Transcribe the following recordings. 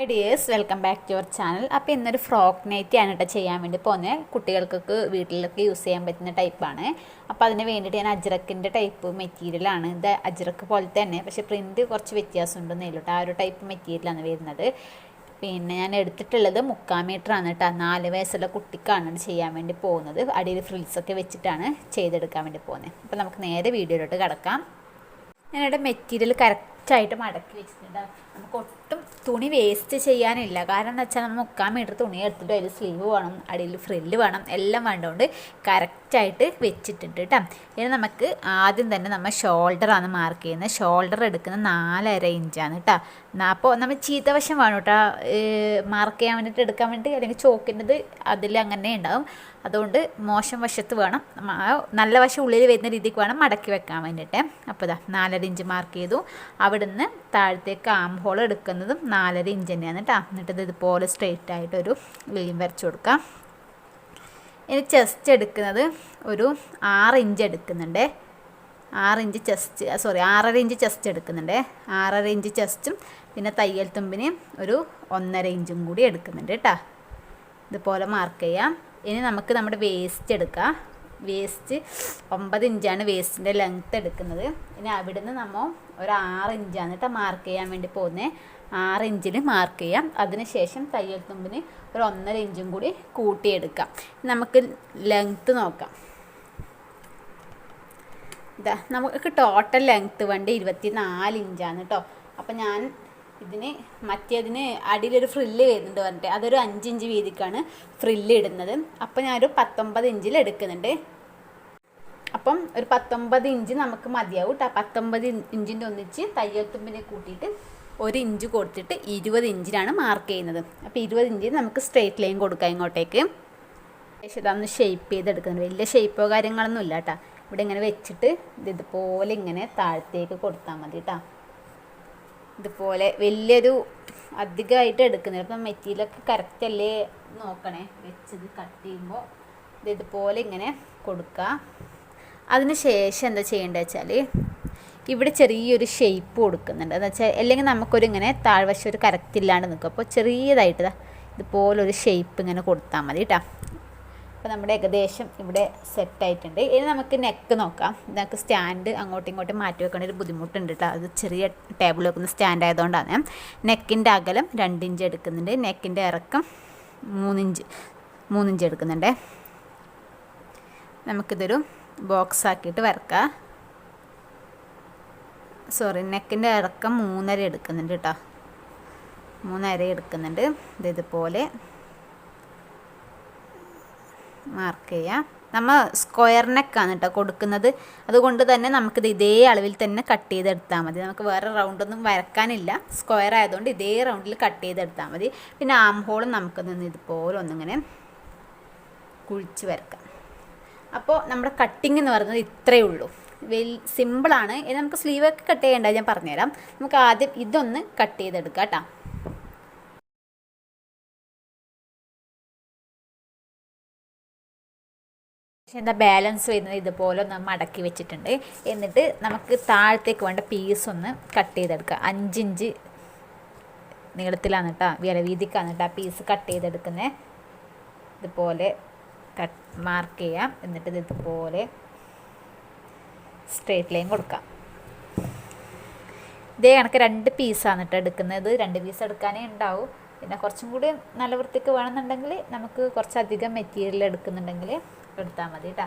Hi dears, welcome back to your channel. അപ്പോൾ ഇന്നൊരു frock nightie ആണ് കേട്ടോ ചെയ്യാൻ വേണ്ടി പോകുന്നത്. കുട്ടികൾക്കൊക്കെ വീട്ടിലൊക്കെ യൂസ് ചെയ്യാൻ പറ്റുന്ന ടൈപ്പാണ്. അപ്പോൾ അതിന് വേണ്ടിയിട്ട് ഞാൻ അജ്രക്കിൻ്റെ ടൈപ്പ് മെറ്റീരിയലാണ്. ഇത് അജ്രക്ക് പോലെ തന്നെ, പക്ഷേ പ്രിൻറ്റ് കുറച്ച് വ്യത്യാസമുണ്ടെന്നേ ഉള്ളൂ കേട്ടോ. ആ ഒരു ടൈപ്പ് മെറ്റീരിയലാണ് വരുന്നത്. പിന്നെ ഞാൻ എടുത്തിട്ടുള്ളത് 3/4 മീറ്ററാണ് കേട്ടോ. 4 വയസ്സുള്ള കുട്ടിക്കാണ് ചെയ്യാൻ വേണ്ടി പോകുന്നത്. അടിയിൽ ഫ്രിൽസൊക്കെ വെച്ചിട്ടാണ് ചെയ്തെടുക്കാൻ വേണ്ടി പോകുന്നത്. അപ്പോൾ നമുക്ക് നേരെ വീഡിയോയിലോട്ട് കിടക്കാം. ഞാനിവിടെ മെറ്റീരിയൽ കറക്റ്റായിട്ട് മടക്കി വെച്ചിട്ടുണ്ട്. നമുക്ക് ഒട്ടും തുണി വേസ്റ്റ് ചെയ്യാനില്ല. കാരണം എന്ന് വെച്ചാൽ നമ്മൾ 3/4 മീറ്റർ തുണി എടുത്തിട്ട് അതിൽ സ്ലീവ് വേണം, അടിയിൽ ഫ്രില്ല് വേണം, എല്ലാം വേണ്ടതുകൊണ്ട് കറക്റ്റായിട്ട് വെച്ചിട്ടുണ്ട് കേട്ടോ. ഇനി നമുക്ക് ആദ്യം തന്നെ നമ്മൾ ഷോൾഡറാണ് മാർക്ക് ചെയ്യുന്നത്. ഷോൾഡർ എടുക്കുന്നത് 4.5 ഇഞ്ചാണ് കേട്ടോ. അപ്പോൾ നമ്മൾ ചീത്തവശം വേണം കേട്ടോ മാർക്ക് ചെയ്യാൻ വേണ്ടിയിട്ട്, എടുക്കാൻ വേണ്ടിയിട്ട്. അല്ലെങ്കിൽ ചോക്കിൻ്റെത് അതിൽ അങ്ങനെ ഉണ്ടാവും. അതുകൊണ്ട് മോശം വശത്ത് വേണം, നല്ല വശം ഉള്ളിൽ വരുന്ന രീതിക്ക് വേണം മടക്കി വെക്കാൻ വേണ്ടിയിട്ട്. അപ്പോൾ ഇതാ 4.5 ഇഞ്ച് മാർക്ക് ചെയ്തു. അവിടുന്ന് താഴത്തേക്ക് ആം ഹോൾ എടുക്കുന്നതും 4.5 ഇഞ്ച് തന്നെയാണ് കേട്ടോ. എന്നിട്ട് ഇതുപോലെ സ്ട്രെയിറ്റ് ആയിട്ടൊരു ലൈൻ വരച്ചു കൊടുക്കാം. ഇനി ചെസ്റ്റ് എടുക്കുന്നത് ഒരു 6 ഇഞ്ച് എടുക്കുന്നുണ്ട്. 6 ഇഞ്ച് ചെസ്റ്റ്, 6.5 ഇഞ്ച് ചെസ്റ്റ് എടുക്കുന്നുണ്ട്. 6.5 ഇഞ്ച് ചെസ്റ്റും പിന്നെ തയ്യൽ തുമ്പിന് ഒരു 1.5 ഇഞ്ചും കൂടി എടുക്കുന്നുണ്ട് കേട്ടോ. ഇതുപോലെ മാർക്ക് ചെയ്യാം. ഇനി നമുക്ക് നമ്മുടെ വേസ്റ്റ് എടുക്കാം. വേസ്റ്റ് 9 ഇഞ്ചാണ് വേസ്റ്റിൻ്റെ ലെങ്ത്ത് എടുക്കുന്നത്. ഇനി അവിടുന്ന് നമ്മൾ ഒരു 6 ഇഞ്ചാണ് കേട്ടോ മാർക്ക് ചെയ്യാൻ വേണ്ടി പോകുന്നത്. 6 ഇഞ്ചിൽ മാർക്ക് ചെയ്യാം. അതിനുശേഷം തയ്യൽ തുമ്പിന് ഒരു 1.5 ഇഞ്ചും കൂടി കൂട്ടിയെടുക്കാം. നമുക്ക് ലെങ്ത്ത് നോക്കാം. ഇതാ നമുക്ക് ടോട്ടൽ ലെങ്ത്ത് വേണ്ടി 24 ഇഞ്ചാണ് കേട്ടോ. അപ്പം ഞാൻ മറ്റേതിന് അടിയിലൊരു ഫ്രില്ല് വരുന്നുണ്ട് പറഞ്ഞിട്ട്, അതൊരു 5 ഇഞ്ച് വീതിക്കാണ് ഫ്രില്ല് ഇടുന്നത്. അപ്പം ഞാനൊരു 19 ഇഞ്ചിൽ എടുക്കുന്നുണ്ട്. അപ്പം ഒരു 19 ഇഞ്ച് നമുക്ക് മതിയാവും കേട്ടോ. 19 ഇഞ്ചിൻ്റെ ഒന്നിച്ച് തയ്യൽ തുമ്പിനെ കൂട്ടിയിട്ട് 1 ഇഞ്ച് കൊടുത്തിട്ട് 20 ഇഞ്ചിനാണ് മാർക്ക് ചെയ്യുന്നത്. അപ്പോൾ 20 ഇഞ്ചിന് നമുക്ക് സ്ട്രെയിറ്റ് ലൈൻ കൊടുക്കാം ഇങ്ങോട്ടേക്ക്. പക്ഷേ ഇതൊന്ന് ഷേപ്പ് ചെയ്തെടുക്കുന്നുണ്ട്. വലിയ ഷേപ്പോ കാര്യങ്ങളൊന്നും ഇല്ല കേട്ടോ. ഇവിടെ ഇങ്ങനെ വെച്ചിട്ട് ഇതുപോലെ ഇങ്ങനെ താഴത്തേക്ക് കൊടുത്താൽ മതി കേട്ടോ. ഇതുപോലെ വലിയൊരു അധികമായിട്ട് എടുക്കുന്നില്ല. അപ്പം മെറ്റീരിയലൊക്കെ കറക്റ്റ് അല്ലേ നോക്കണേ. വെച്ചത് കട്ട് ചെയ്യുമ്പോൾ ഇതുപോലെ ഇങ്ങനെ കൊടുക്കുക. അതിന് ശേഷം എന്താ ചെയ്യേണ്ടത് വെച്ചാൽ ഇവിടെ ചെറിയൊരു ഷേപ്പ് കൊടുക്കുന്നുണ്ട്. എന്ന് വെച്ചാൽ അല്ലെങ്കിൽ നമുക്കൊരു ഇങ്ങനെ താഴ്വശം ഒരു കറക്റ്റ് ഇല്ലാണ്ട് നിൽക്കും. അപ്പോൾ ചെറിയതായിട്ട് ഇതുപോലൊരു ഷേപ്പ് ഇങ്ങനെ കൊടുത്താൽ മതി കേട്ടോ. അപ്പോൾ നമ്മുടെ ഏകദേശം ഇവിടെ സെറ്റായിട്ടുണ്ട്. ഇനി നമുക്ക് നെക്ക് നോക്കാം. നമുക്ക് സ്റ്റാൻഡ് അങ്ങോട്ടും ഇങ്ങോട്ടും മാറ്റി വെക്കേണ്ട ഒരു ബുദ്ധിമുട്ടുണ്ട് കേട്ടോ. അത് ചെറിയ ടേബിൾ വെക്കുന്ന സ്റ്റാൻഡ് ആയതുകൊണ്ടാണ്. നെക്കിൻ്റെ അകലം 2 ഇഞ്ച് എടുക്കുന്നുണ്ട്. നെക്കിൻ്റെ ഇറക്കം 3 ഇഞ്ച് എടുക്കുന്നുണ്ട്. നമുക്കിതൊരു ബോക്സ് ആക്കിയിട്ട് വരക്കാം. നെക്കിൻ്റെ ഇറക്കം 3.5 എടുക്കുന്നുണ്ട് കേട്ടോ. 3.5 എടുക്കുന്നുണ്ട്. ഇതുപോലെ മാർക്ക് ചെയ്യാം. നമ്മൾ സ്ക്വയർ നെക്കാണ് കേട്ടോ കൊടുക്കുന്നത്. അതുകൊണ്ട് തന്നെ നമുക്കിത് ഇതേ അളവിൽ തന്നെ കട്ട് ചെയ്തെടുത്താൽ മതി. നമുക്ക് വേറെ റൗണ്ടൊന്നും വരക്കാനില്ല. സ്ക്വയർ ആയതുകൊണ്ട് ഇതേ റൗണ്ടിൽ കട്ട് ചെയ്തെടുത്താൽ മതി. പിന്നെ ആം ഹോളും നമുക്കൊന്ന് ഇതുപോലെ ഒന്നിങ്ങനെ കുഴിച്ച് വരക്കാം. അപ്പോൾ നമ്മുടെ കട്ടിങ് എന്ന് പറയുന്നത് ഇത്രയേ ഉള്ളൂ. സിമ്പിളാണ്. ഇനി നമുക്ക് സ്ലീവൊക്കെ കട്ട് ചെയ്യേണ്ടത് ഞാൻ പറഞ്ഞുതരാം. നമുക്ക് ആദ്യം ഇതൊന്ന് കട്ട് ചെയ്തെടുക്കാം കേട്ടോ. എന്താ ബാലൻസ് വരുന്നത് ഇതുപോലെ ഒന്ന് മടക്കി വെച്ചിട്ടുണ്ട്. എന്നിട്ട് നമുക്ക് താഴത്തേക്ക് വേണ്ട പീസ് ഒന്ന് കട്ട് ചെയ്തെടുക്കുക. 5 ഇഞ്ച് നീളത്തിലാണ് കേട്ടോ, വീതിക്കാണ് കേട്ടോ ആ പീസ് കട്ട് ചെയ്തെടുക്കുന്നത്. ഇതുപോലെ മാർക്ക് ചെയ്യാം. എന്നിട്ട് ഇതുപോലെ സ്ട്രെയിറ്റ് ലൈൻ കൊടുക്കാം. ഇതേ കണക്ക് 2 പീസാണ് കേട്ടോ എടുക്കുന്നത്. 2 പീസ് എടുക്കാനേ ഉണ്ടാവും. പിന്നെ കുറച്ചും കൂടി നല്ല വൃത്തിക്ക് വേണമെന്നുണ്ടെങ്കിൽ നമുക്ക് കുറച്ചധികം മെറ്റീരിയൽ എടുക്കുന്നുണ്ടെങ്കിൽ എടുത്താൽ മതി കേട്ടോ.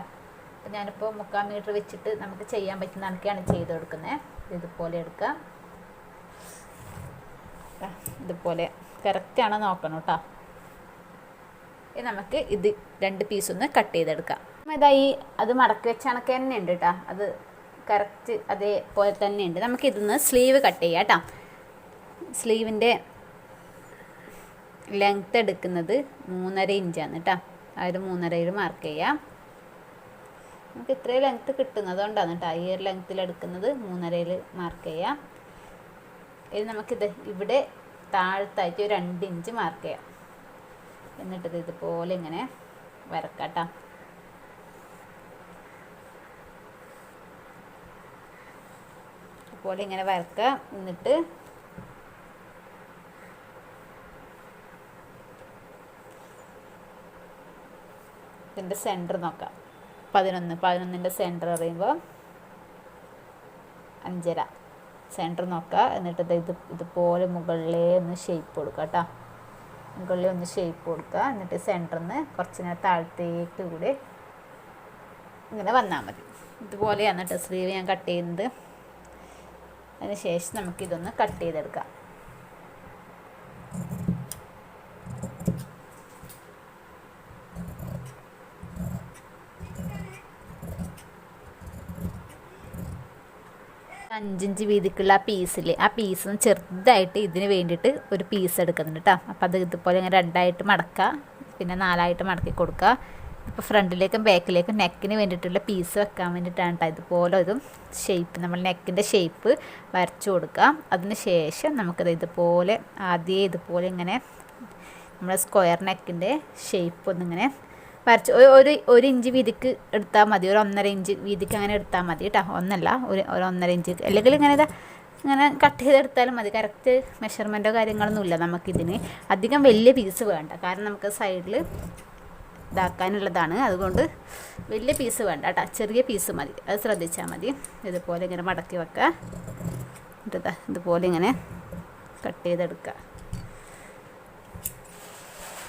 അപ്പോൾ ഞാനിപ്പോൾ 3/4 മീറ്റർ വെച്ചിട്ട് നമുക്ക് ചെയ്യാൻ പറ്റുന്ന കണക്കാണ് ചെയ്ത് കൊടുക്കുന്നത്. ഇതുപോലെ എടുക്കുക. ഇതുപോലെ കറക്റ്റാണോ നോക്കണം കേട്ടോ. ഇനി നമുക്ക് 2 പീസൊന്ന് കട്ട് ചെയ്തെടുക്കാം. അത് മടക്കി വെച്ച കണക്ക് തന്നെ ഉണ്ട് കേട്ടോ. അത് കറക്റ്റ് അതേപോലെ തന്നെ ഉണ്ട്. നമുക്കിതൊന്ന് സ്ലീവ് കട്ട് ചെയ്യാം കേട്ടോ. സ്ലീവിൻ്റെ ലെങ്ത്ത് എടുക്കുന്നത് 3.5 ഇഞ്ചാണ് കേട്ടോ. ആ ഒരു 3.5 മാർക്ക് ചെയ്യാം. നമുക്ക് ഇത്രയും ലെങ്ത്ത് കിട്ടുന്നതുകൊണ്ടാണ് കേട്ടോ ഈ ഒരു ലെങ്ത്തിൽ എടുക്കുന്നത്. 3.5 മാർക്ക് ചെയ്യാം. ഇനി നമുക്കിത് ഇവിടെ താഴത്തായിട്ട് ഒരു 2 ഇഞ്ച് മാർക്ക് ചെയ്യാം. എന്നിട്ട് ഇതുപോലെ ഇങ്ങനെ വരക്കാം കേട്ടോ. ഇതുപോലെ ഇങ്ങനെ വരക്കുക. എന്നിട്ട് ഇതിൻ്റെ സെൻറ്റർ നോക്കാം. 11ൻ്റെ സെൻറ്റർ പറയുമ്പോൾ 5.5 സെൻറ്റർ നോക്കുക. എന്നിട്ട് ഇതുപോലെ മുകളിലേ ഒന്ന് ഷേപ്പ് കൊടുക്കുക കേട്ടോ. മുകളിൽ ഒന്ന് ഷേപ്പ് കൊടുക്കുക. എന്നിട്ട് സെൻറ്ററിൽ നിന്ന് കുറച്ച് നേരം താഴത്തേക്ക് കൂടി ഇങ്ങനെ വന്നാൽ മതി. ഇതുപോലെയാണ് കേട്ടോ സ്ലീവ് ഞാൻ കട്ട് ചെയ്യുന്നത്. അതിന് ശേഷം നമുക്കിതൊന്ന് കട്ട് ചെയ്തെടുക്കാം. അഞ്ചിഞ്ച് വീതിക്കുള്ള ആ പീസ് ചെറുതായിട്ട് ഇതിന് വേണ്ടിയിട്ട് ഒരു പീസ് എടുക്കുന്നുണ്ട് കേട്ടോ. അപ്പോൾ അത് ഇതുപോലെ ഇങ്ങനെ 2ആയിട്ട് മടക്കുക, പിന്നെ 4ആയിട്ട് മടക്കി കൊടുക്കുക. ഇപ്പോൾ ഫ്രണ്ടിലേക്കും ബാക്കിലേക്കും നെക്കിന് വേണ്ടിയിട്ടുള്ള പീസ് വെക്കാൻ വേണ്ടിയിട്ടാണ് കേട്ടോ. ഇതുപോലെ ഒരു ഷേപ്പ്, നമ്മൾ നെക്കിൻ്റെ ഷേപ്പ് വരച്ചു കൊടുക്കുക. അതിന് ശേഷം നമുക്കത് ഇതുപോലെ ഇതുപോലെ ഇങ്ങനെ നമ്മുടെ സ്ക്വയർ നെക്കിൻ്റെ ഷേപ്പ് ഒന്നിങ്ങനെ വരച്ച് ഒരു ഇഞ്ച് വീതിക്ക് എടുത്താൽ മതി. ഒരു 1.5 ഇഞ്ച് വീതിക്ക് അങ്ങനെ എടുത്താൽ മതി കേട്ടോ. ഒന്നല്ല, ഒരു 1.5 ഇഞ്ച്, അല്ലെങ്കിൽ ഇങ്ങനെ കട്ട് ചെയ്തെടുത്താലും മതി. കറക്റ്റ് മെഷർമെൻറ്റോ കാര്യങ്ങളൊന്നും ഇല്ല നമുക്കിതിന്. അധികം വലിയ പീസ് വേണ്ട, കാരണം നമുക്ക് സൈഡിൽ ഇതാക്കാനുള്ളതാണ്. അതുകൊണ്ട് വലിയ പീസ് വേണ്ട കേട്ടോ, ചെറിയ പീസ് മതി. അത് ശ്രദ്ധിച്ചാൽ മതി. ഇതുപോലെ ഇങ്ങനെ മടക്കി വെക്കുക. എന്നിട്ട് ഇതുപോലെ ഇങ്ങനെ കട്ട് ചെയ്തെടുക്കുക.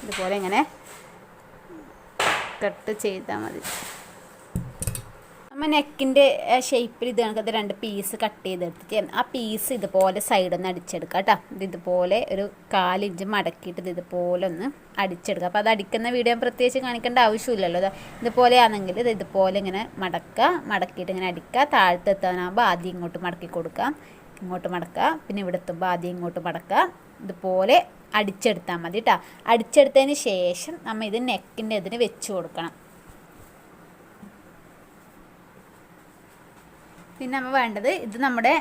ഇതുപോലെ ഇങ്ങനെ കട്ട് ചെയ്താൽ മതി. നമ്മൾ നെക്കിൻ്റെ ഷേപ്പിൽ ഇത് കണക്കത് 2 പീസ് കട്ട് ചെയ്തെടുത്തിട്ട് ആ പീസ് ഇതുപോലെ സൈഡൊന്ന് അടിച്ചെടുക്കുക കേട്ടോ. ഇത് ഒരു 4 ഇഞ്ച് മടക്കിയിട്ട് ഇതുപോലെ ഒന്ന് അടിച്ചെടുക്കുക. അപ്പോൾ അത് അടിക്കുന്ന വീഡിയോ പ്രത്യേകിച്ച് കാണിക്കേണ്ട ആവശ്യമില്ലല്ലോ. ഇതുപോലെയാണെങ്കിൽ ഇതുപോലെ ഇങ്ങനെ മടക്കിയിട്ട് ഇങ്ങനെ അടിക്കുക. താഴത്ത് എത്താനാകുമ്പോൾ ആദ്യം ഇങ്ങോട്ട് മടക്കി കൊടുക്കുക, ഇങ്ങോട്ട് മടക്കുക, പിന്നെ ഇവിടെ എത്തുമ്പോൾ ആദ്യം ഇങ്ങോട്ട് മടക്കുക. ഇതുപോലെ അടിച്ചെടുത്താൽ മതി കേട്ടോ. അടിച്ചെടുത്തതിന് ശേഷം നമ്മൾ ഇത് നെക്കിൻ്റെ ഇതിന് വെച്ച് കൊടുക്കണം. പിന്നെ നമ്മൾ വേണ്ടത് ഇത് നമ്മുടെ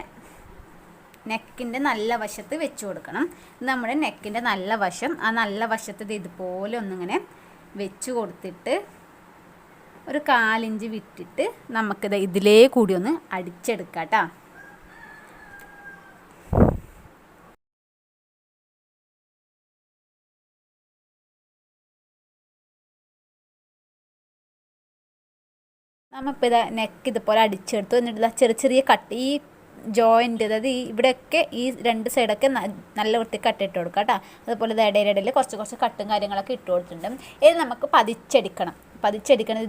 നെക്കിൻ്റെ നല്ല വശത്ത് വെച്ച് കൊടുക്കണം. ഇത് നമ്മുടെ നെക്കിൻ്റെ നല്ല വശം, ആ നല്ല വശത്ത് ഇതുപോലെ ഒന്നിങ്ങനെ വെച്ച് കൊടുത്തിട്ട് ഒരു 4 ഇഞ്ച് വിട്ടിട്ട് നമുക്കിത് ഇതിലേ കൂടി ഒന്ന് അടിച്ചെടുക്കാം കേട്ടോ. നമ്മളിപ്പോൾ നെക്ക് ഇതുപോലെ അടിച്ചെടുത്തു. എന്നിട്ട് ചെറിയ കട്ട്, ഈ ജോയിൻ്റ്, അതായത് ഇവിടെയൊക്കെ ഈ 2 സൈഡൊക്കെ നല്ല വൃത്തി കട്ടിട്ട് കൊടുക്കുക കേട്ടോ. അതുപോലെ ഇടയിലിടയിൽ കുറച്ച് കട്ടും കാര്യങ്ങളൊക്കെ ഇട്ട് കൊടുത്തിട്ടുണ്ട്. ഇത് നമുക്ക് പതിച്ചെടുക്കണം.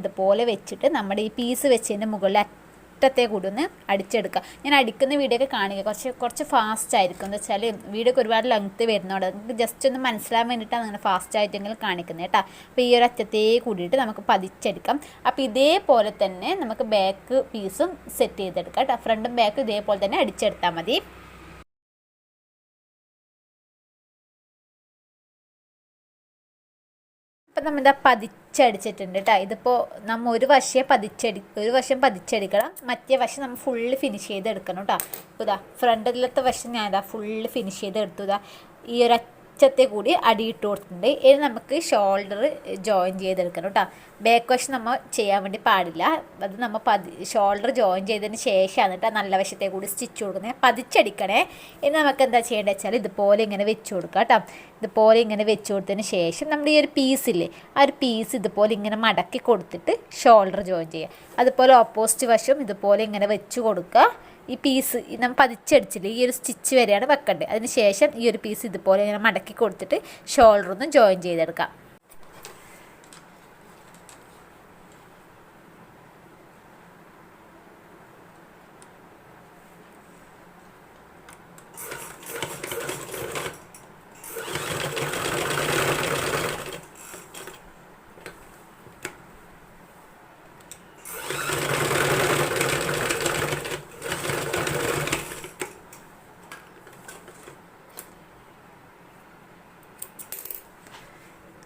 ഇതുപോലെ വെച്ചിട്ട് നമ്മുടെ ഈ പീസ് വെച്ചതിൻ്റെ മുകളിൽ അറ്റത്തെ കൂടി ഒന്ന് അടിച്ചെടുക്കുക. ഞാൻ അടിക്കുന്ന വീഡിയോ ഒക്കെ കാണിക്കുക, കുറച്ച് ഫാസ്റ്റ് ആയിരിക്കും. എന്ന് വെച്ചാൽ വീഡിയോ ഒക്കെ ഒരുപാട് ലെങ്ത്ത് വരുന്നതുകൊണ്ട് നമുക്ക് ജസ്റ്റ് ഒന്ന് മനസ്സിലാൻ വേണ്ടിയിട്ടാണ് അങ്ങനെ ഫാസ്റ്റ് ആയിട്ടെങ്കിലും കാണിക്കുന്നത് കേട്ടോ. അപ്പോൾ ഈ ഒരു അറ്റത്തെ കൂടിയിട്ട് നമുക്ക് പതിച്ചെടുക്കാം. അപ്പോൾ ഇതേപോലെ തന്നെ നമുക്ക് ബാക്ക് പീസും സെറ്റ് ചെയ്തെടുക്കാം കേട്ടോ. ഫ്രണ്ടും ബാക്കും ഇതേപോലെ തന്നെ അടിച്ചെടുത്താൽ മതി. അപ്പം നമ്മളിതാ പതിച്ചടിച്ചിട്ടുണ്ട് കേട്ടോ. ഇതിപ്പോൾ നമ്മൾ ഒരു വശം പതിച്ചടിക്കണം, മറ്റേ വശം നമ്മൾ ഫുള്ള് ഫിനിഷ് ചെയ്തെടുക്കണം കേട്ടോ. അപ്പോൾ ഇതാ ഫ്രണ്ടിലത്തെ വശം ഞാൻ ഫുള്ള് ഫിനിഷ് ചെയ്തെടുത്തു. ഈ ഒരു അറ്റത്തെ കൂടി അടിയിട്ട് കൊടുത്തിട്ടുണ്ട്. ഇനി നമുക്ക് ഷോൾഡർ ജോയിൻ ചെയ്തെടുക്കണം കേട്ടോ. ബാക്ക് വശം നമ്മൾ ചെയ്യാൻ വേണ്ടി പാടില്ല. അത് നമ്മൾ ഷോൾഡർ ജോയിൻ ചെയ്തതിന് ശേഷമാണ് കേട്ടോ നല്ല വശത്തെ കൂടി സ്റ്റിച്ച് കൊടുക്കുന്നത്. പതിച്ചടിക്കണേ. ഇനി നമുക്ക് എന്താ ചെയ്യേണ്ടത് വെച്ചാൽ ഇതുപോലെ ഇങ്ങനെ വെച്ച് കൊടുക്കുക കേട്ടോ. ഇതുപോലെ ഇങ്ങനെ വെച്ച് കൊടുത്തതിന് ശേഷം നമ്മൾ ഈ ഒരു പീസില്ലേ, ആ ഒരു പീസ് ഇതുപോലെ ഇങ്ങനെ മടക്കി കൊടുത്തിട്ട് ഷോൾഡർ ജോയിൻ ചെയ്യുക. അതുപോലെ ഓപ്പോസിറ്റ് വശം ഇതുപോലെ ഇങ്ങനെ വെച്ച് കൊടുക്കുക. ഈ പീസ് നമ്മൾ പതിച്ചടിച്ചില്ലേ, ഈ ഒരു സ്റ്റിച്ച് വരെയാണ് വെക്കേണ്ടത്. അതിന് ശേഷം ഈ ഒരു പീസ് ഇതുപോലെ ഇങ്ങനെ മടക്കി കൊടുത്തിട്ട് ഷോൾഡർ ഒന്ന് ജോയിൻ ചെയ്തെടുക്കാം.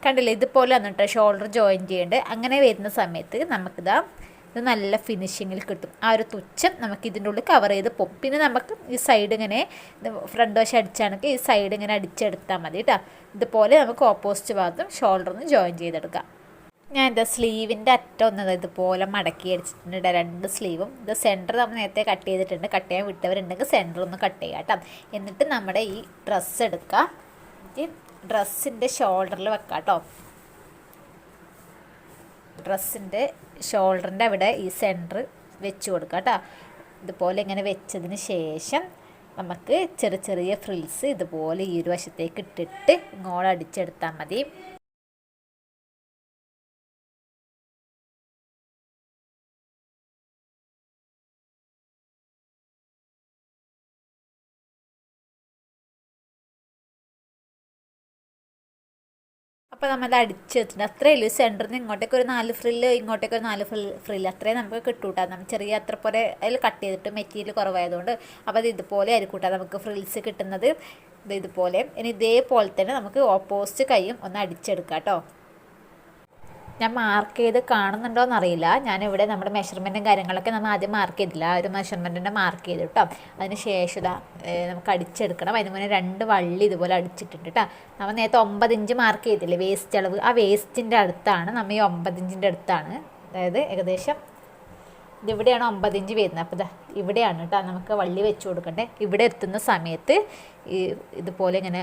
കണ്ടില്ലേ, ഇതുപോലെ വന്നിട്ട് ഷോൾഡർ ജോയിൻ ചെയ്യേണ്ടത്. അങ്ങനെ വരുന്ന സമയത്ത് നമുക്കിതാ ഇത് നല്ല ഫിനിഷിങ്ങിൽ കിട്ടും. ആ ഒരു തുച്ഛം നമുക്ക് ഇതിൻ്റെ ഉള്ളിൽ കവർ ചെയ്ത് പോകും. പിന്നെ നമുക്ക് ഈ സൈഡ് ഇങ്ങനെ ഫ്രണ്ട് വശം അടിച്ചാണെങ്കിൽ ഈ സൈഡ് ഇങ്ങനെ അടിച്ചെടുത്താൽ മതി കേട്ടോ. ഇതുപോലെ നമുക്ക് ഓപ്പോസിറ്റ് ഭാഗത്തും ഷോൾഡറിന് ജോയിൻ ചെയ്തെടുക്കാം. ഞാൻ എന്താ സ്ലീവിൻ്റെ അറ്റം ഒന്ന് ഇതുപോലെ മടക്കി അടിച്ചിട്ടുണ്ട്. 2 സ്ലീവും. ഇത് സെൻറ്റർ നമ്മൾ നേരത്തെ കട്ട് ചെയ്തിട്ടുണ്ട്. കട്ട് ചെയ്യാൻ വിട്ടവരുണ്ടെങ്കിൽ സെൻറ്റർ ഒന്ന് കട്ട് ചെയ്യാം കേട്ടോ. എന്നിട്ട് നമ്മുടെ ഈ ഡ്രസ്സ് എടുക്കുക, ഡ്രസ്സിൻ്റെ ഷോൾഡറിൽ വെക്കാം കേട്ടോ. ഡ്രസ്സിൻ്റെ ഷോൾഡറിൻ്റെ അവിടെ ഈ സെൻറ്റർ വെച്ച് കൊടുക്കുക കേട്ടോ. ഇതുപോലെ ഇങ്ങനെ വെച്ചതിന് ശേഷം നമുക്ക് ചെറിയ ചെറിയ ഫ്രിൽസ് ഇതുപോലെ ഈ ഒരു വശത്തേക്ക് ഇട്ടിട്ട് ഇങ്ങോട്ട് അടിച്ചെടുത്താൽ മതി. അപ്പോൾ നമ്മൾ അടിച്ചെടുത്തിട്ടുണ്ട്. അത്രയേ ഉള്ളൂ. സെൻറ്ററിൽ നിന്ന് ഇങ്ങോട്ടേക്ക് ഒരു 4 ഫ്രില്ല്, ഇങ്ങോട്ടേക്ക് ഒരു 4 ഫ്രില്ല് അത്രയും നമുക്ക് കിട്ടൂട്ടാ. നമ്മൾ ചെറിയ അത്ര പോലെ അതിൽ കട്ട് ചെയ്തിട്ട് മെറ്റീരിയൽ കുറവായതുകൊണ്ട് അപ്പോൾ അത് ഇതുപോലെ ആയിരിക്കൂട്ടാ നമുക്ക് ഫ്രിൽസ് കിട്ടുന്നത്. ഇതുപോലെ. ഇനി ഇതേപോലെ തന്നെ നമുക്ക് ഓപ്പോസിറ്റ് കൈയും ഒന്ന് അടിച്ചെടുക്കാം കേട്ടോ. ഞാൻ മാർക്ക് ചെയ്ത് കാണുന്നുണ്ടോ എന്നറിയില്ല. ഞാനിവിടെ നമ്മുടെ മെഷർമെൻറ്റും കാര്യങ്ങളൊക്കെ നമ്മൾ ആദ്യം മാർക്ക് ചെയ്തില്ല. ആ ഒരു മെഷർമെൻറ്റിൻ്റെ മാർക്ക് ചെയ്തു കേട്ടോ. അതിന് ശേഷം നമുക്ക് അടിച്ചെടുക്കണം. അതിന് മുന്നേ 2 വള്ളി ഇതുപോലെ അടിച്ചിട്ടുണ്ട് കേട്ടോ. നമ്മൾ നേരത്തെ 9 ഇഞ്ച് മാർക്ക് ചെയ്തില്ലേ വേസ്റ്റ് അളവ്, ആ വേസ്റ്റിൻ്റെ അടുത്താണ് നമ്മൾ ഈ 9 ഇഞ്ചിൻ്റെ അടുത്താണ്. അതായത് ഏകദേശം ഇതിവിടെയാണ് 9 ഇഞ്ച് വരുന്നത്. അപ്പോൾ ഇവിടെയാണ് കേട്ടോ നമുക്ക് വള്ളി വെച്ച് കൊടുക്കണ്ടേ. ഇവിടെ എത്തുന്ന സമയത്ത് ഇതുപോലെ ഇങ്ങനെ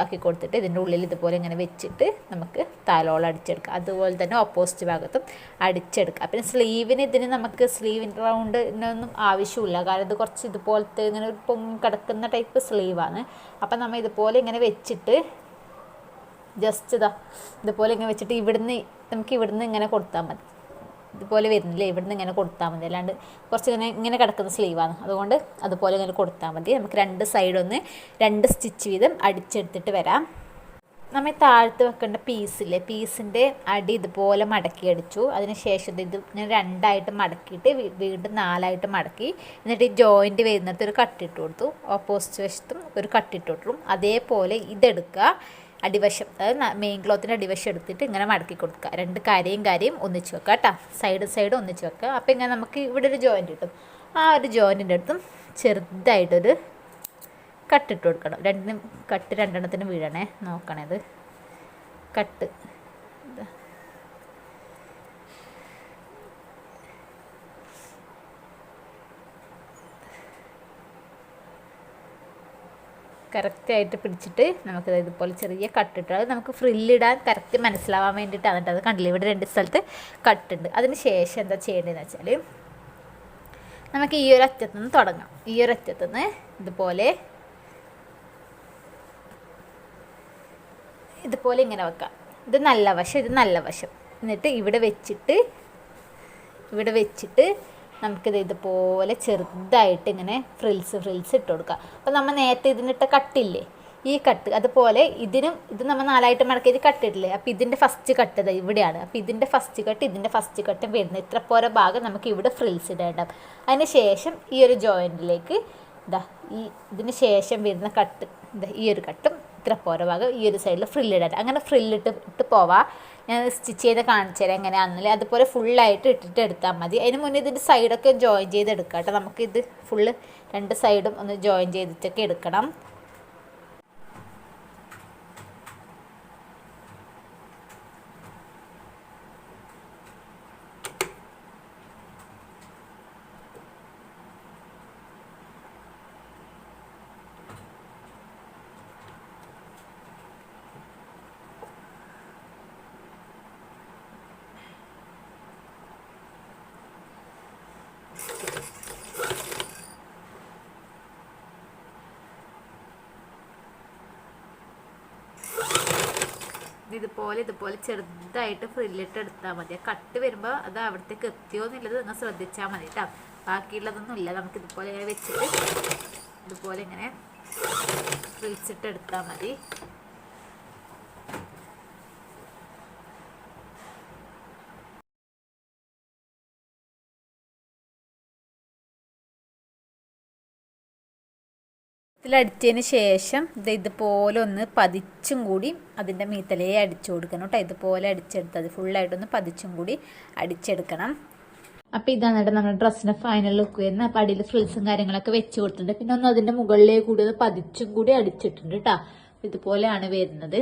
ആക്കി കൊടുത്തിട്ട് ഇതിൻ്റെ ഉള്ളിൽ ഇതുപോലെ ഇങ്ങനെ വെച്ചിട്ട് നമുക്ക് താലോളം അടിച്ചെടുക്കാം. അതുപോലെ തന്നെ ഓപ്പോസിറ്റ് ഭാഗത്തും അടിച്ചെടുക്കാം. പിന്നെ സ്ലീവിന് ഇതിന് നമുക്ക് സ്ലീവിൻ്റെ റൗണ്ട് ഇതിനൊന്നും ആവശ്യമില്ല. കാരണം ഇത് കുറച്ച് ഇതുപോലത്തെ ഇങ്ങനെ പൊങ്ങി കിടക്കുന്ന ടൈപ്പ് സ്ലീവാണ്. അപ്പം നമ്മൾ ഇതുപോലെ ഇങ്ങനെ വെച്ചിട്ട് ജസ്റ്റ് ഇതുപോലെ ഇങ്ങനെ വെച്ചിട്ട് നമുക്ക് ഇവിടുന്ന് ഇങ്ങനെ കൊടുത്താൽ മതി. ഇതുപോലെ വരുന്നില്ലേ, ഇവിടുന്ന് ഇങ്ങനെ കൊടുത്താൽ മതി. അല്ലാണ്ട് കുറച്ച് ഇങ്ങനെ കിടക്കുന്ന സ്ലീവാണ്. അതുകൊണ്ട് അതുപോലെ ഇങ്ങനെ കൊടുത്താൽ മതി. നമുക്ക് 2 സൈഡൊന്ന് 2 സ്റ്റിച്ച് വീതം അടിച്ചെടുത്തിട്ട് വരാം. നമ്മൾ താഴത്ത് വെക്കേണ്ട പീസില്ലേ, പീസിൻ്റെ അടി ഇതുപോലെ മടക്കി അടിച്ചു. അതിന് ശേഷം ഇത് ഇങ്ങനെ 2ആയിട്ട് മടക്കിയിട്ട് വീണ്ടും 4ആയിട്ട് മടക്കി. എന്നിട്ട് ഈ ജോയിൻറ്റ് വരുന്നിടത്ത് ഒരു കട്ടിട്ട് കൊടുത്തു. ഓപ്പോസിറ്റ് വശത്തും ഒരു കട്ടിട്ട് കൊടുത്തു. അതേപോലെ ഇതെടുക്കുക. അടിവശം, അതായത് മെയിൻ ക്ലോത്തിൻ്റെ അടിവശം എടുത്തിട്ട് ഇങ്ങനെ മടക്കി കൊടുക്കുക. 2 കാര്യം ഒന്നിച്ച് വെക്കുക കേട്ടോ. സൈഡ് ഒന്നിച്ച് വെക്കുക. അപ്പോൾ ഇങ്ങനെ നമുക്ക് ഇവിടെ ഒരു ജോയിൻറ്റ് കിട്ടും. ആ ഒരു ജോയിൻറ്റിൻ്റെ അടുത്തും ചെറുതായിട്ടൊരു കട്ടിട്ട് കൊടുക്കണം. കട്ട് 2 വീഴണേ, നോക്കണേത് കട്ട്. കറക്റ്റായിട്ട് പിടിച്ചിട്ട് നമുക്കത് ഇതുപോലെ ചെറിയ കട്ടിട്ട്, അത് നമുക്ക് ഫ്രില്ലിടാൻ കറക്റ്റ് മനസ്സിലാവാൻ വേണ്ടിയിട്ടാണ് കേട്ടോ. അത് കണ്ടില്ല, ഇവിടെ 2 സ്ഥലത്ത് കട്ടുണ്ട്. അതിന് ശേഷം എന്താ ചെയ്യേണ്ടതെന്ന് വെച്ചാൽ നമുക്ക് ഈ ഒരു അറ്റത്തു നിന്ന് തുടങ്ങാം. ഈ ഒരു അറ്റത്തു നിന്ന് ഇതുപോലെ ഇങ്ങനെ വെക്കാം. ഇത് നല്ല വശം, ഇത് നല്ല വശം. എന്നിട്ട് ഇവിടെ വെച്ചിട്ട് നമുക്കിത് ഇതുപോലെ ചെറുതായിട്ട് ഇങ്ങനെ ഫ്രിൽസ് ഇട്ട് കൊടുക്കുക. അപ്പോൾ നമ്മൾ നേരത്തെ ഇതിനിട്ട കട്ടില്ലേ, ഈ കട്ട് അതുപോലെ ഇത് നമ്മൾ 4ആയിട്ട് മടക്കിയത് കട്ടിട്ടില്ലേ. അപ്പോൾ ഇതിൻ്റെ ഫസ്റ്റ് കട്ട് ഇവിടെയാണ്. അപ്പോൾ ഇതിൻ്റെ ഫസ്റ്റ് കട്ട് വരുന്നത് ഇത്ര പോര ഭാഗം നമുക്ക് ഇവിടെ ഫ്രിൽസ് ഇടേണ്ട. അതിന് ശേഷം ഈ ഒരു ജോയിൻറ്റിലേക്ക് ഇതിന് ശേഷം വരുന്ന കട്ട് ഈ ഒരു കട്ടും ഇത്ര പോര ഭാഗം ഈ ഒരു സൈഡിൽ ഫ്രില്ലിടാൻ. അങ്ങനെ ഫ്രില്ലിട്ട് പോവാം. ഞാൻ സ്റ്റിച്ച് ചെയ്ത് കാണിച്ചു തരാം എങ്ങനെയാണെന്നില്ല. അതുപോലെ ഫുള്ളായിട്ട് ഇട്ടിട്ട് എടുത്താൽ മതി. അതിന് മുന്നേ ഇതിൻ്റെ സൈഡൊക്കെ ജോയിൻ ചെയ്തെടുക്കാം കേട്ടോ. നമുക്കിത് ഫുള്ള് 2 സൈഡും ഒന്ന് ജോയിൻ ചെയ്തിട്ടൊക്കെ എടുക്കണം. ഇതുപോലെ ചെറുതായിട്ട് ഫ്രില്ലിട്ട് എടുത്താൽ മതി. കട്ട് വരുമ്പോൾ അത് അവിടത്തേക്ക് എത്തിയോ എന്നുള്ളത് നിങ്ങൾ ശ്രദ്ധിച്ചാൽ മതി കേട്ടോ. ബാക്കിയുള്ളതൊന്നും ഇല്ല. നമുക്ക് ഇതുപോലെ ഇങ്ങനെ വെച്ചിട്ട് ഇതുപോലെ ഇങ്ങനെ ഫ്രിൽസിട്ട് എടുത്താൽ മതി. ഇതിലടിച്ചതിന് ശേഷം ഇതുപോലെ ഒന്ന് പതിച്ചും കൂടി അതിൻ്റെ മീത്തലേ അടിച്ചു കൊടുക്കണം കേട്ടോ. ഇതുപോലെ അടിച്ചെടുത്തത് ഫുള്ളായിട്ടൊന്ന് പതിച്ചും കൂടി അടിച്ചെടുക്കണം. അപ്പോൾ ഇതാണ് കേട്ടോ നമ്മുടെ ഡ്രസ്സിൻ്റെ ഫൈനൽ ലുക്ക് വരുന്നത്. അപ്പോൾ അടിയിൽ ഫ്രിൽസും കാര്യങ്ങളൊക്കെ വെച്ച് കൊടുത്തിട്ടുണ്ട്. പിന്നെ ഒന്ന് അതിൻ്റെ മുകളിലേക്ക് കൂടി ഒന്ന് പതിച്ചും കൂടി അടിച്ചിട്ടുണ്ട് കേട്ടോ. ഇതുപോലെയാണ് വരുന്നത്.